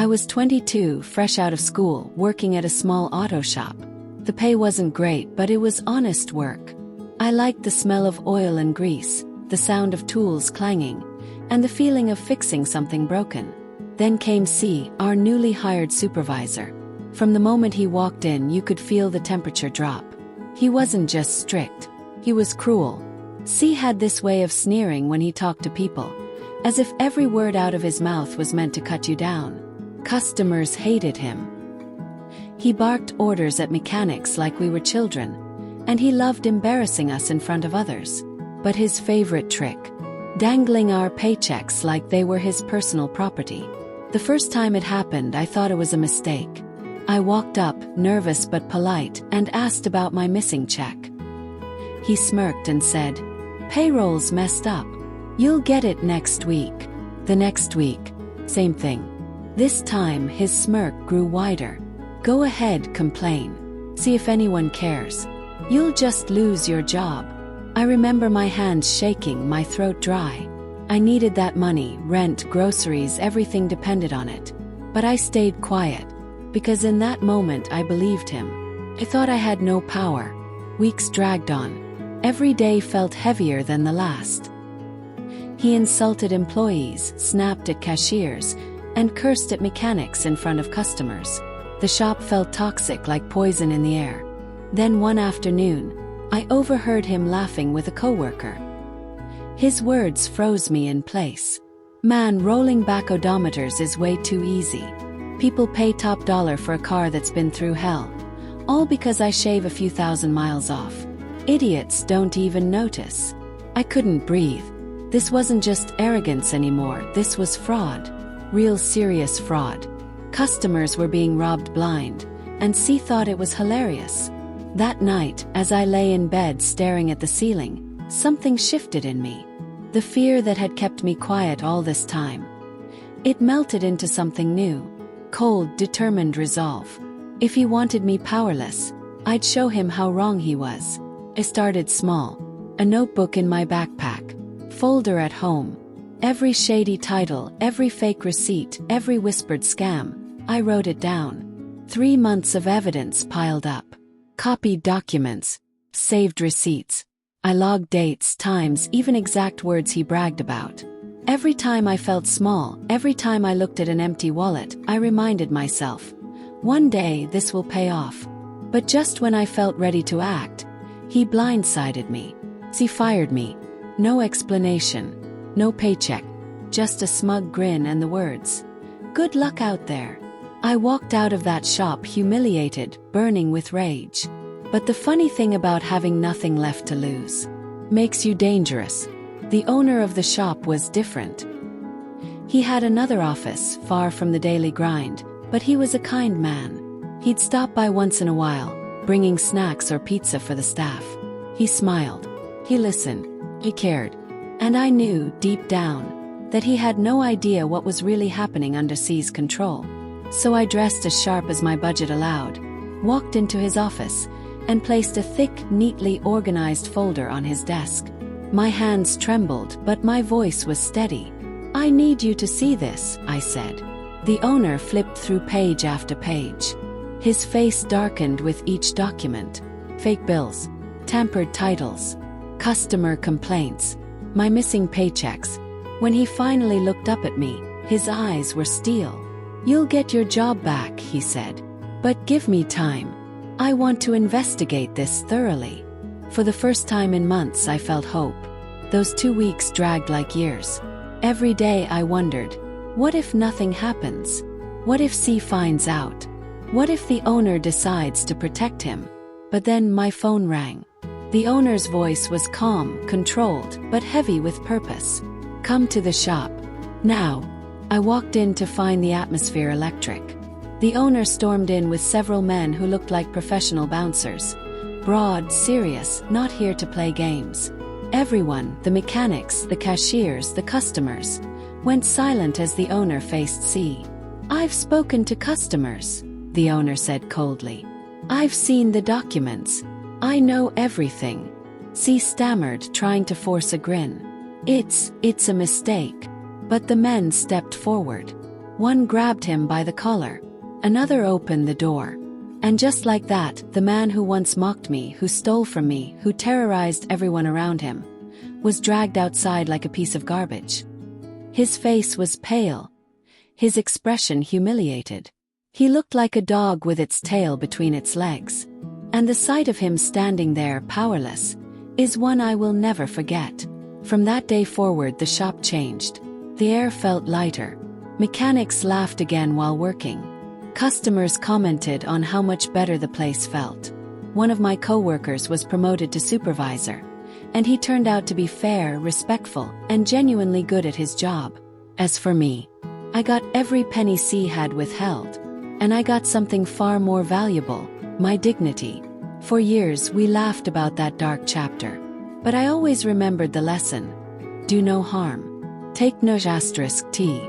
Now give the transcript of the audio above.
I was 22, fresh out of school, working at a small auto shop. The pay wasn't great, but it was honest work. I liked the smell of oil and grease, the sound of tools clanging, and the feeling of fixing something broken. Then came C, our newly hired supervisor. From the moment he walked in, you could feel the temperature drop. He wasn't just strict, he was cruel. C had this way of sneering when he talked to people, as if every word out of his mouth was meant to cut you down. Customers hated him. He barked orders at mechanics like we were children, and he loved embarrassing us in front of others. But his favorite trick, dangling our paychecks like they were his personal property. The first time it happened, I thought it was a mistake. I walked up, nervous but polite, and asked about my missing check. He smirked and said, "Payroll's messed up. You'll get it next week." The next week, same thing. This time his smirk grew wider. "Go ahead, complain. See if anyone cares. You'll just lose your job." I remember my hands shaking, my throat dry. I needed that money, rent, groceries, everything depended on it. But I stayed quiet, because in that moment I believed him. I thought I had no power. Weeks dragged on. Every day felt heavier than the last. He insulted employees, snapped at cashiers, and cursed at mechanics in front of customers. The shop felt toxic, like poison in the air. Then one afternoon, I overheard him laughing with a coworker. His words froze me in place. "Man, rolling back odometers is way too easy. People pay top dollar for a car that's been through hell. All because I shave a few thousand miles off. Idiots don't even notice." I couldn't breathe. This wasn't just arrogance anymore, this was fraud. Real serious fraud. Customers were being robbed blind, and C thought it was hilarious. That night, as I lay in bed staring at the ceiling, something shifted in me. The fear that had kept me quiet all this time. It melted into something new. Cold, determined resolve. If he wanted me powerless, I'd show him how wrong he was. I started small. A notebook in my backpack. Folder at home. Every shady title, every fake receipt, every whispered scam. I wrote it down. 3 months of evidence piled up. Copied documents. Saved receipts. I logged dates, times, even exact words he bragged about. Every time I felt small, every time I looked at an empty wallet, I reminded myself, one day this will pay off. But just when I felt ready to act, he blindsided me. He fired me. No explanation. No paycheck. Just a smug grin and the words, "Good luck out there." I walked out of that shop humiliated, burning with rage. But the funny thing about having nothing left to lose makes you dangerous. The owner of the shop was different. He had another office, far from the daily grind, but he was a kind man. He'd stop by once in a while, bringing snacks or pizza for the staff. He smiled. He listened. He cared. And I knew, deep down, that he had no idea what was really happening under C's control. So I dressed as sharp as my budget allowed, walked into his office, and placed a thick, neatly organized folder on his desk. My hands trembled, but my voice was steady. "I need you to see this," I said. The owner flipped through page after page. His face darkened with each document. Fake bills, tampered titles, customer complaints, my missing paychecks. When he finally looked up at me, his eyes were steel. "You'll get your job back," he said. "But give me time. I want to investigate this thoroughly." For the first time in months, I felt hope. Those 2 weeks dragged like years. Every day I wondered, what if nothing happens? What if C finds out? What if the owner decides to protect him? But then my phone rang. The owner's voice was calm, controlled, but heavy with purpose. "Come to the shop. Now." I walked in to find the atmosphere electric. The owner stormed in with several men who looked like professional bouncers. Broad, serious, not here to play games. Everyone, the mechanics, the cashiers, the customers, went silent as the owner faced C. "I've spoken to customers," the owner said coldly. "I've seen the documents. I know everything." C stammered, trying to force a grin. It's a mistake." But the men stepped forward. One grabbed him by the collar. Another opened the door. And just like that, the man who once mocked me, who stole from me, who terrorized everyone around him, was dragged outside like a piece of garbage. His face was pale. His expression humiliated. He looked like a dog with its tail between its legs. And the sight of him standing there, powerless, is one I will never forget. From that day forward, the shop changed. The air felt lighter. Mechanics laughed again while working. Customers commented on how much better the place felt. One of my co-workers was promoted to supervisor, and he turned out to be fair, respectful, and genuinely good at his job. As for me, I got every penny C had withheld, and I got something far more valuable, my dignity. For years we laughed about that dark chapter, but I always remembered the lesson. Do no harm. Take no *T.